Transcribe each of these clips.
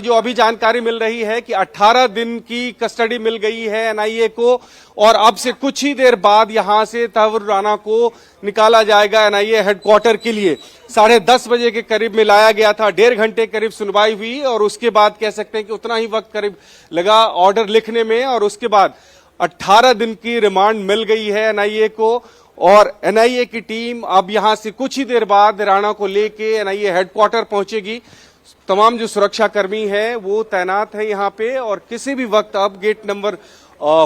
जो अभी जानकारी मिल रही है कि 18 दिन की कस्टडी मिल गई है एनआईए को और अब से कुछ ही देर बाद यहां से तहव्वुर राणा को निकाला जाएगा एनआईए हेडक्वार्टर के लिए। 10:30 बजे के करीब में लाया गया था। 1.5 घंटे करीब सुनवाई हुई और उसके बाद कह सकते हैं कि उतना ही वक्त करीब लगा ऑर्डर लिखने में और उसके बाद 18 दिन की रिमांड मिल गई है एनआईए को और एनआईए की टीम अब यहां से कुछ ही देर बाद राणा को लेके एनआईए हेडक्वार्टर पहुंचेगी। तमाम जो सुरक्षा कर्मी है वो तैनात है यहाँ पे और किसी भी वक्त अब गेट नंबर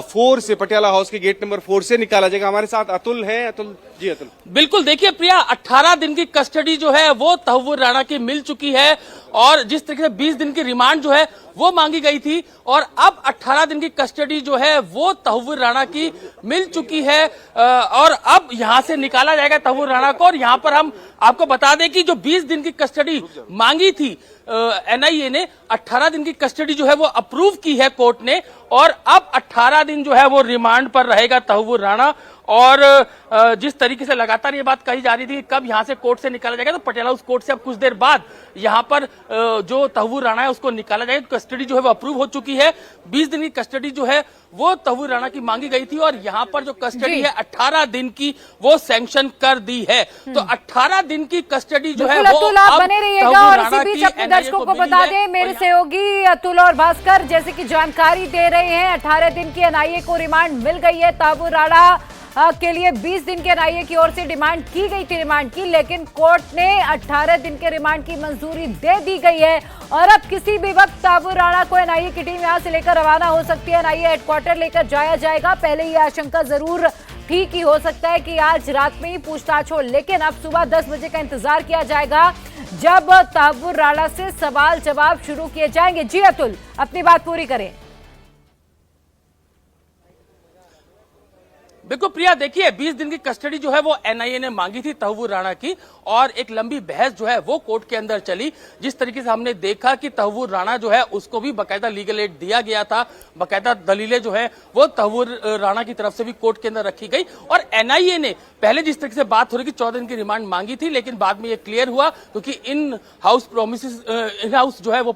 4 से पटियाला हाउस के गेट नंबर 4 से निकाला जाएगा। हमारे साथ अतुल है। अतुल जी। अतुल बिल्कुल, देखिए प्रिया, 18 दिन की कस्टडी जो है वो तहव्वुर राणा की मिल चुकी है और जिस तरीके से 20 दिन की रिमांड जो है वो मांगी गई थी और अब 18 दिन की कस्टडी जो है वो तहव्वुर राणा की मिल चुकी है और अब यहां से निकाला जाएगा तहव्वुर राणा को। और यहां पर हम आपको बता दें कि जो 20 दिन की कस्टडी मांगी थी एनआईए ने, 18 दिन की कस्टडी जो है वो अप्रूव की है कोर्ट ने और अब 18 दिन जो है वो रिमांड पर रहेगा तहव्वुर राणा। और जिस तरीके से लगातार ये बात कही जा रही थी कि कब यहां से कोर्ट से निकाला जाएगा, तो पटियाला हाउस कोर्ट से अब कुछ देर बाद यहां पर जो तहव्वुर राणा है उसको निकाला जाएगा। कस्टडी जो है वो अप्रूव हो चुकी है। 20 दिन की कस्टडी जो है वो तहव्वुर राणा की मांगी गई थी और यहां पर जो कस्टडी है 18 दिन की वो सैंक्शन कर दी है। तो 18 दिन की कस्टडी जो है वो आप बने रहिएगा और इसी बीच अपने दर्शकों को बता दें, मेरे सहयोगी अतुल और भास्कर जैसे कि जानकारी दे रहे हैं, 18 दिन की एनआईए को रिमांड मिल गई है। तहव्वुर राणा के लिए 20 दिन के एनआईए की ओर से डिमांड की गई थी रिमांड की, लेकिन कोर्ट ने 18 दिन के रिमांड की मंजूरी दे दी गई है और अब किसी भी वक्त तहव्वुर राणा को एनआईए की टीम यहां से लेकर रवाना हो सकती है। एनआईए हेडक्वार्टर लेकर जाया जाएगा। पहले ये आशंका जरूर थी कि हो सकता है कि आज रात में ही पूछताछ हो, लेकिन अब सुबह 10 बजे का इंतजार किया जाएगा जब तहव्वुर राणा से सवाल जवाब शुरू किए जाएंगे। जी अतुल, अपनी बात पूरी करें। बिल्कुल प्रिया, देखिए 20 दिन की कस्टडी जो है वो एनआईए ने मांगी थी तहव्वुर राणा की और एक लंबी बहस जो है वो कोर्ट के अंदर चली। जिस तरीके से हमने देखा कि तहव्वुर राणा जो है उसको भी बकायदा लीगल एड दिया गया था, बकायदा दलीलें जो है वो तहव्वुर राणा की तरफ से भी कोर्ट के अंदर रखी गई और एनआईए ने पहले जिस तरीके से बात हो रही कि 14 दिन की रिमांड मांगी थी, लेकिन बाद में ये क्लियर हुआ क्योंकि in house promise in house जो है वो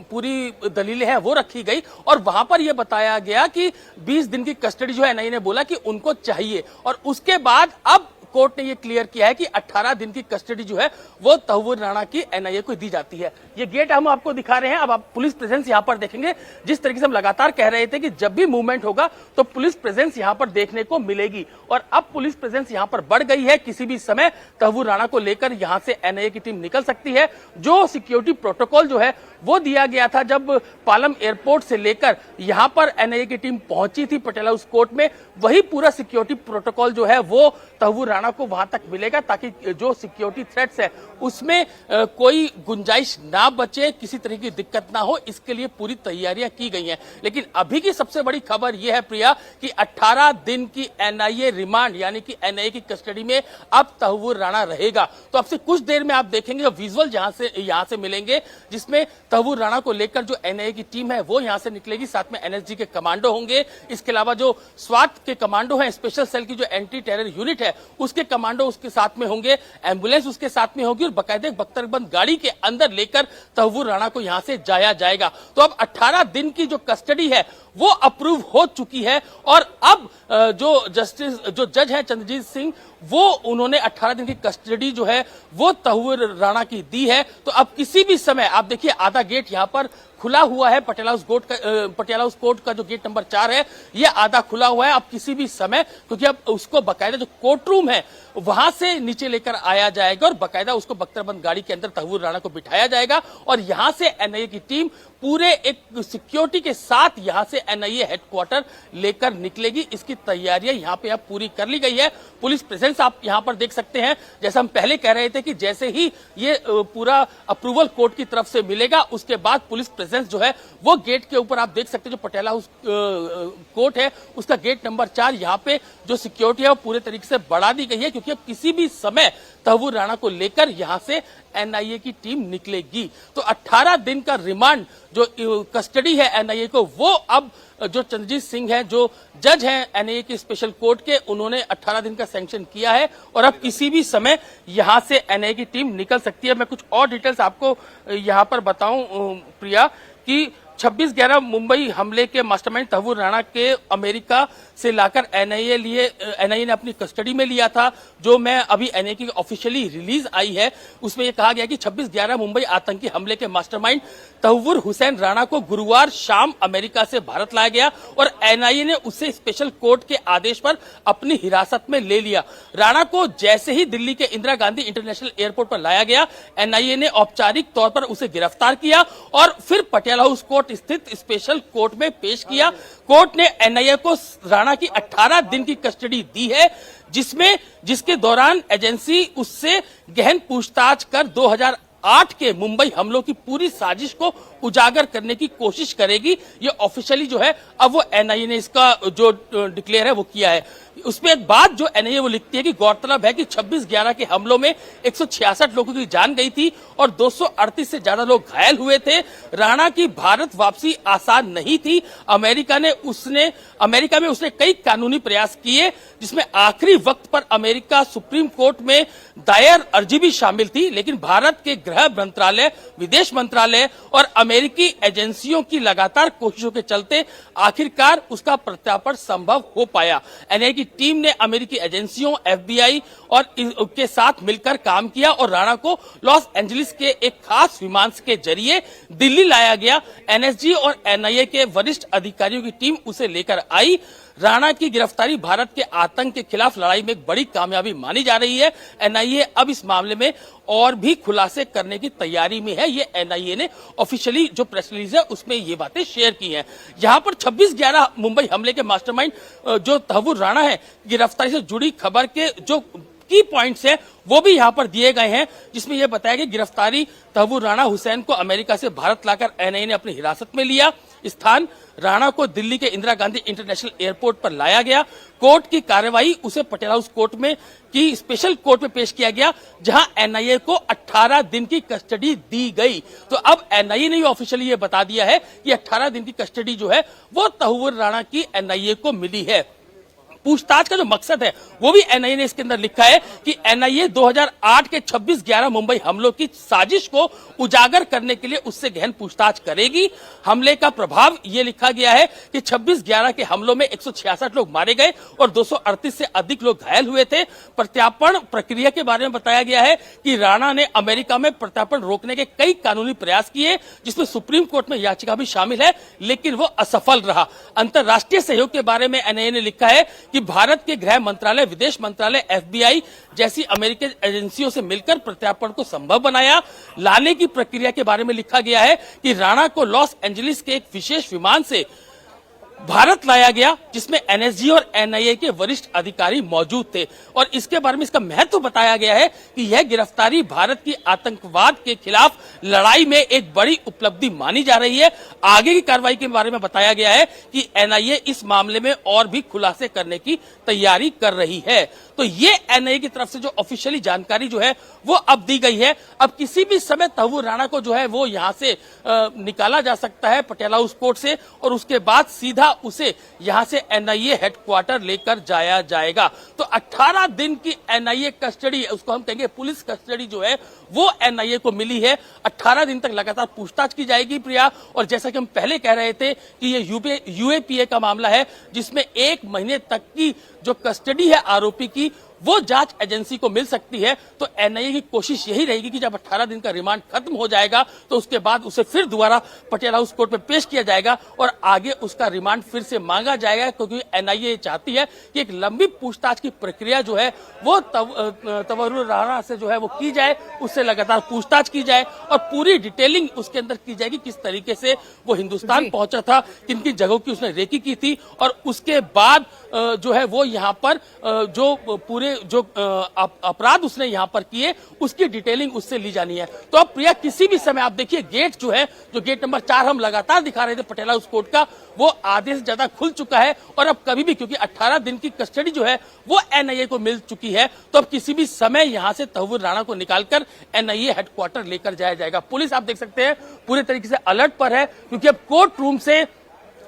पूरी दलीलें हैं वो रखी गई और वहां पर यह बताया गया कि 20 दिन की कस्टडी जो है एनआईए ने बोला कि उनको चाहिए और उसके बाद अब कोर्ट ने यह क्लियर किया है कि 18 दिन की कस्टडी जो है वो तहव्वुर राणा की एनआईए को दी जाती है। ये गेट हम आपको दिखा रहे हैं। अब आप पुलिस प्रेजेंस यहां पर देखेंगे। जिस तरीके से हम लगातार कह रहे थे कि जब भी मूवमेंट होगा तो पुलिस प्रेजेंस यहां पर देखने को मिलेगी और अब पुलिस प्रेजेंस यहां पर बढ़ गई है। किसी भी समय तहव्वुर राणा को लेकर यहां से एनआईए की टीम निकल सकती है। जो सिक्योरिटी प्रोटोकॉल जो है वो दिया गया था जब पालम एयरपोर्ट से लेकर यहां पर एनआईए की टीम पहुंची थी पटियाला हाउस कोर्ट में, वही पूरा सिक्योरिटी प्रोटोकॉल जो है वो तहव्वुर राणा को वहां तक मिलेगा ताकि जो सिक्योरिटी थ्रेट्स है उसमें कोई गुंजाइश ना बचे, किसी तरह की दिक्कत ना हो, इसके लिए पूरी तैयारियां की गई हैं। लेकिन अभी की सबसे बड़ी खबर यह है प्रिया कि 18 दिन की एनआईए रिमांड यानी कि एनआईए की कस्टडी में अब तहव्वुर राणा रहेगा। तो अब से कुछ देर में आप देखेंगे विजुअल यहां से मिलेंगे जिसमें तहव्वुर राणा को लेकर जो एनआईए की टीम है वो यहां से निकलेगी। साथ में एनएसजी के कमांडो होंगे, इसके अलावा जो स्वात के कमांडो हैं, स्पेशल सेल की जो एंटी टेरर यूनिट है उसके कमांडो उसके साथ में होंगे, एम्बुलेंस उसके साथ में होगी और बाकायदे बख्तरबंद गाड़ी के अंदर लेकर तहव्वुर राणा को यहां से जाया जाएगा। तो अब 18 दिन की जो कस्टडी है वो अप्रूव हो चुकी है और अब जो जज है चंद्रजीत सिंह वो उन्होंने 18 दिन की कस्टडी जो है वो तहव्वुर राणा की दी है। तो अब किसी भी समय आप देखिए आधा गेट यहां पर खुला हुआ है। पटियाला हाउस कोर्ट का जो गेट नंबर 4 है ये आधा खुला हुआ है। अब किसी भी समय, क्योंकि अब उसको बकायदा जो कोर्ट रूम है वहां से नीचे लेकर आया जाएगा और बकायदा उसको बख्तरबंद गाड़ी के अंदर तहव्वुर राणा को बिठाया जाएगा और यहां से एनआईए की टीम पूरे एक सिक्योरिटी के साथ यहां से एनआईए हेडक्वार्टर लेकर निकलेगी। इसकी तैयारियां यहां पे अब पूरी कर ली गई है। पुलिस प्रेजेंस आप यहां पर देख सकते हैं। जैसा हम पहले कह रहे थे कि जैसे ही ये पूरा अप्रूवल कोर्ट की तरफ से मिलेगा उसके बाद पुलिस प्रेजेंस जो है वो गेट के ऊपर आप देख सकते हैं। जो पटियाला हाउस कोर्ट है उसका गेट नंबर 4 यहां पे जो सिक्योरिटी है वो पूरे तरीके से बढ़ा दी गई है क्योंकि अब किसी भी समय तहव्वुर राणा को लेकर यहां से एनआईए की टीम निकलेगी। तो 18 दिन का रिमांड जो कस्टडी है एनआईए को, वो अब जो चंद्रजीत सिंह है, जो जज हैं एनआईए के स्पेशल कोर्ट के, उन्होंने 18 दिन का सैंक्शन किया है और अब किसी भी समय यहां से एनआईए की टीम निकल सकती है। मैं कुछ और डिटेल्स आपको यहां पर बताऊं प्रिया कि 26/11 मुंबई हमले के मास्टरमाइंड तहव्वुर राणा के अमेरिका से लाकर एनआईए ने अपनी कस्टडी में लिया था। जो मैं अभी एनआईए की ऑफिशियली रिलीज आई है उसमें यह कहा गया कि 26/11 मुंबई आतंकी हमले के मास्टरमाइंड तहव्वुर हुसैन राणा को गुरुवार शाम अमेरिका से भारत लाया गया और एनआईए ने उसे स्पेशल कोर्ट के आदेश पर अपनी हिरासत में ले लिया। राणा को जैसे ही दिल्ली के इंदिरा गांधी इंटरनेशनल एयरपोर्ट पर लाया गया, एनआईए ने औपचारिक तौर पर उसे गिरफ्तार किया और फिर पटियाला हाउस कोर्ट स्थित स्पेशल कोर्ट में पेश किया। कोर्ट ने एनआईए को राणा की 18 दिन की कस्टडी दी है, जिसके दौरान एजेंसी उससे गहन पूछताछ कर 2008 के मुंबई हमलों की पूरी साजिश को उजागर करने की कोशिश करेगी। ये ऑफिशियली जो है अब वो एनआईए ने इसका जो डिक्लेयर है वो किया है। उसमें एक बात जो एनआईए वो लिखती है कि गौरतलब है कि 26/11 के हमलों में 166 लोगों की जान गई थी और 238 से ज्यादा लोग घायल हुए थे। राणा की भारत वापसी आसान नहीं थी। अमेरिका में उसने कई कानूनी प्रयास किए, जिसमें आखिरी वक्त पर अमेरिका सुप्रीम कोर्ट में दायर अर्जी भी शामिल थी, लेकिन भारत के गृह मंत्रालय, विदेश मंत्रालय और अमेरिकी एजेंसियों की लगातार कोशिशों के चलते आखिरकार उसका प्रत्यार्पण संभव हो पाया। एनआईए की टीम ने अमेरिकी एजेंसियों, एफबीआई और के साथ मिलकर काम किया और राणा को लॉस एंजलिस के एक खास विमान के जरिए दिल्ली लाया गया। एनएसजी और एनआईए के वरिष्ठ अधिकारियों की टीम उसे लेकर आई। राणा की गिरफ्तारी भारत के आतंक के खिलाफ लड़ाई में एक बड़ी कामयाबी मानी जा रही है। एनआईए अब इस मामले में और भी खुलासे करने की तैयारी में है। ये एनआईए ने ऑफिशियली जो प्रेस रिलीज है उसमें ये बातें शेयर की हैं। यहां पर 26/11 मुंबई हमले के मास्टरमाइंड जो तहव्वुर राणा है, गिरफ्तारी से जुड़ी खबर के जो की पॉइंट्स है वो भी यहां पर दिए गए हैं, जिसमें यह बताया गया गिरफ्तारी तहव्वुर राणा हुसैन को अमेरिका से भारत लाकर एनआईए ने अपनी हिरासत में लिया। स्थान राणा को दिल्ली के इंदिरा गांधी इंटरनेशनल एयरपोर्ट पर लाया गया। कोर्ट की कार्रवाई उसे पटियाला हाउस कोर्ट में की स्पेशल कोर्ट में पेश किया गया, जहां एनआईए को 18 दिन की कस्टडी दी गई। तो अब एनआईए ने ऑफिशियली ये बता दिया है कि 18 दिन की कस्टडी जो है वो तहव्वुर राणा की एनआईए को मिली है। पूछताछ का जो मकसद है वो भी एनआईए ने इसके अंदर लिखा है कि एनआईए 2008 के 26/11 मुंबई हमलों की साजिश को उजागर करने के लिए उससे गहन पूछताछ करेगी। हमले का प्रभाव ये लिखा गया है कि 26/11 के हमलों में 166 लोग मारे गए और 238 से अधिक लोग घायल हुए थे। प्रत्यार्पण प्रक्रिया के बारे में बताया गया है कि राणा ने अमेरिका में प्रत्यार्पण रोकने के कई कानूनी प्रयास किए, जिसमें सुप्रीम कोर्ट में याचिका भी शामिल है, लेकिन वो असफल रहा। अंतर्राष्ट्रीय सहयोग के बारे में एनआईए ने लिखा है कि भारत के गृह मंत्रालय, विदेश मंत्रालय, एफबीआई जैसी अमेरिकी एजेंसियों से मिलकर प्रत्यार्पण को संभव बनाया। लाने की प्रक्रिया के बारे में लिखा गया है कि राणा को लॉस एंजलिस के एक विशेष विमान से भारत लाया गया, जिसमें एनएसजी और एनआईए के वरिष्ठ अधिकारी मौजूद थे और इसके बारे में इसका महत्व बताया गया है कि यह गिरफ्तारी भारत की आतंकवाद के खिलाफ लड़ाई में एक बड़ी उपलब्धि मानी जा रही है। आगे की कार्रवाई के बारे में बताया गया है कि एनआईए इस मामले में और भी खुलासे करने की तैयारी कर रही है। तो ये एनआईए की तरफ से जो ऑफिशियली जानकारी जो है वो अब दी गई है। अब किसी भी समय तहव्वुर राणा को जो है वो यहां से निकाला जा सकता है पटियाला हाउस कोर्ट से, और उसके बाद सीधा उसे यहां से एनआईए हेडक्वार्टर लेकर जाया जाएगा। तो 18 दिन की एनआईए कस्टडी, उसको हम कहेंगे पुलिस कस्टडी जो है वो एनआईए को मिली है। 18 दिन तक लगातार पूछताछ की जाएगी प्रिया, और जैसा कि हम पहले कह रहे थे कि ये यूएपीए का मामला है, जिसमें 1 महीने तक की जो कस्टडी है आरोपी की वो जांच एजेंसी को मिल सकती है। तो एनआईए की कोशिश यही रहेगी कि जब 18 दिन का रिमांड खत्म हो जाएगा तो उसके बाद उसे फिर दोबारा पटियाला हाउस कोर्ट में पेश किया जाएगा और आगे उसका रिमांड फिर से मांगा जाएगा, क्योंकि एनआईए चाहती है कि एक लंबी पूछताछ की प्रक्रिया जो है वो तहव्वुर राणा से जो है वो की जाए, उससे लगातार पूछताछ की जाए और पूरी डिटेलिंग उसके अंदर की जाएगी, किस तरीके से वो हिंदुस्तान पहुंचा था, किन किन जगहों की उसने रेकी की थी, और उसके बाद जो है वो यहाँ पर जो पूरे पूरे जो अपराध उसने यहां पर किए उसकी डिटेलिंग उससे ली जानी है। तो अब प्रिया किसी भी समय आप देखिए गेट जो है, जो गेट नंबर 4 हम लगातार दिखा रहे थे पटियाला हाउस कोर्ट का, वो आधे से ज्यादा खुल चुका है और अब कभी भी, क्योंकि 18 दिन की कस्टडी जो है वो एनआईए को मिल चुकी है, तो अब किसी भी समय यहां से तहव्वुर राणा को निकालकर एनआईए हेडक्वार्टर लेकर जाया जाएगा। पुलिस आप देख सकते हैं पूरे तरीके से अलर्ट पर है, क्योंकि अब कोर्ट रूम से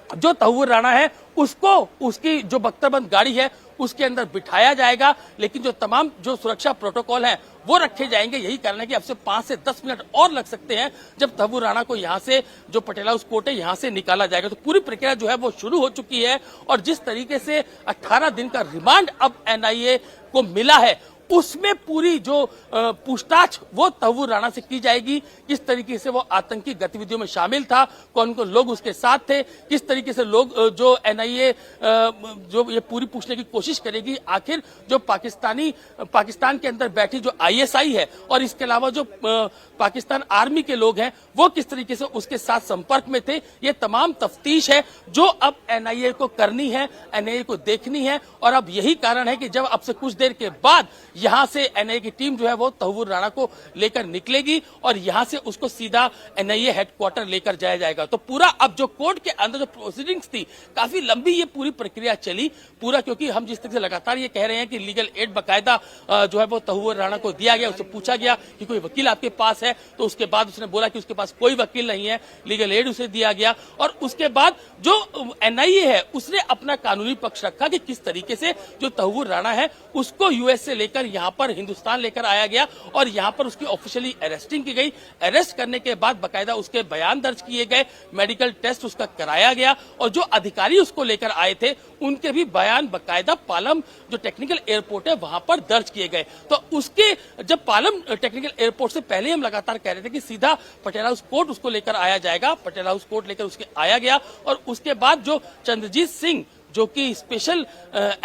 जो तहव्वुर राणा है उसको उसकी जो बख्तरबंद गाड़ी है उसके अंदर बिठाया जाएगा, लेकिन जो तमाम जो सुरक्षा प्रोटोकॉल है वो रखे जाएंगे। यही कारण है कि अब से 5 से 10 मिनट और लग सकते हैं जब तहव्वुर राणा को यहां से, जो पटियाला हाउस कोर्ट है, यहां से निकाला जाएगा। तो पूरी प्रक्रिया जो है वो शुरू हो चुकी है और जिस तरीके से 18 दिन का रिमांड अब एनआईए को मिला है उसमें पूरी जो पूछताछ वो तहव्वुर राणा से की जाएगी। किस तरीके से वो आतंकी गतिविधियों में शामिल था, कौन कौन लोग उसके साथ थे, किस तरीके से लोग जो एनआईए जो ये पूरी पूछने की कोशिश करेगी आखिर जो पाकिस्तान के अंदर बैठी जो आईएसआई है और इसके अलावा जो पाकिस्तान आर्मी के लोग हैं वो किस तरीके से उसके साथ संपर्क में थे। ये तमाम तफ्तीश है जो अब एनआईए को करनी है, एनआईए को देखनी है। और अब यही कारण है कि जब अब से कुछ देर के बाद यहां से एनआईए की टीम जो है वो तहव्वुर राणा को लेकर निकलेगी और यहां से उसको सीधा एनआईए हेडक्वार्टर लेकर जाया जाएगा। तो पूरा अब जो कोर्ट के अंदर जो प्रोसीडिंग्स थी, काफी लंबी ये पूरी प्रक्रिया चली पूरा, क्योंकि हम जिस तरह से लगातार ये कह रहे हैं कि लीगल एड बाकायदा जो है वो तहव्वुर राणा को दिया गया। उससे पूछा गया कि कोई वकील आपके पास है, तो उसके बाद उसने बोला कि उसके पास कोई वकील नहीं है, लीगल एड उसे दिया गया। और उसके बाद जो एनआईए है उसने अपना कानूनी पक्ष रखा कि किस तरीके से जो तहव्वुर राणा है उसको यूएस से लेकर यहां पर हिंदुस्तान लेकर आया गया और यहां पर उसकी ऑफिशियली अरेस्टिंग की गई। अरेस्ट करने के बाद बाकायदा उसके बयान दर्ज किए गए, मेडिकल टेस्ट उसका कराया गया और जो अधिकारी उसको लेकर आए थे उनके भी बयान बाकायदा पालम जो टेक्निकल एयरपोर्ट है वहां पर दर्ज किए गए। तो उसके जब पालम टेक्निकल एयरपोर्ट से पहले हम लगातार कह रहे थे कि सीधा पटियाला हाउस कोर्ट उसको लेकर आया जाएगा, पटियाला हाउस कोर्ट लेकर उसके आया गया और उसके बाद जो चंद्रजीत सिंह जो कि स्पेशल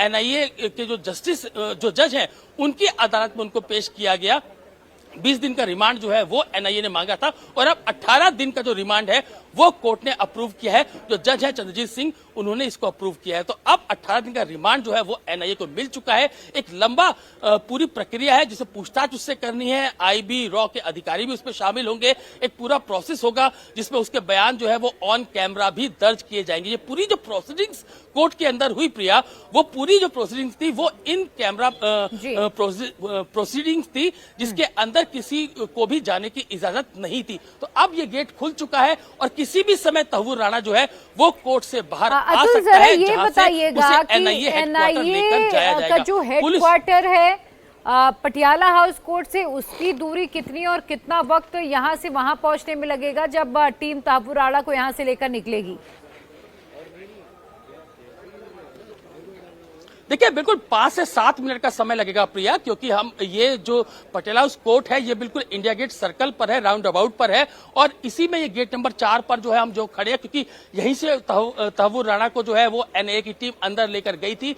एनआईए के जो जो जज हैं उनकी अदालत में उनको पेश किया गया। 20 दिन का रिमांड जो है वो एनआईए ने मांगा था और अब 18 दिन का जो रिमांड है वो कोर्ट ने अप्रूव किया है। जो जज है चंद्रजीत सिंह उन्होंने इसको अप्रूव किया है। तो अब 18 दिन का रिमांड जो है वो एनआईए को मिल चुका है। एक लंबा पूरी प्रक्रिया है जिसे पूछताछ उससे करनी है, आईबी रॉ के अधिकारी भी उसमें शामिल होंगे, एक पूरा प्रोसेस होगा जिसमें उसके बयान जो है वो ऑन कैमरा भी दर्ज किए जाएंगे। ये पूरी जो प्रोसीडिंग्स कोर्ट के अंदर हुई प्रिया, वो पूरी जो प्रोसीडिंग्स थी वो इन कैमरा प्रोसीडिंग्स थी जिसके अंदर किसी को भी जाने की इजाजत नहीं थी। तो अब ये गेट खुल चुका है और किसी भी समय तहव्वुर राणा जो है वो कोर्ट से बाहर आ सकता है। ये बताइएगा कि एनआईए का जो हेडक्वार्टर है पटियाला हाउस कोर्ट से उसकी दूरी कितनी और कितना वक्त यहां से वहां पहुंचने में लगेगा जब टीम तहव्वुर राणा को यहां से लेकर निकलेगी? देखिए बिल्कुल 5 से 7 मिनट का समय लगेगा प्रिया, क्योंकि हम ये जो पटियाला हाउस कोर्ट है ये बिल्कुल इंडिया गेट सर्कल पर है, राउंड अबाउट पर है और इसी में ये गेट नंबर 4 पर जो है हम जो खड़े हैं, क्योंकि यहीं से तहव्वुर राणा को जो है वो एनआईए की टीम अंदर लेकर गई थी।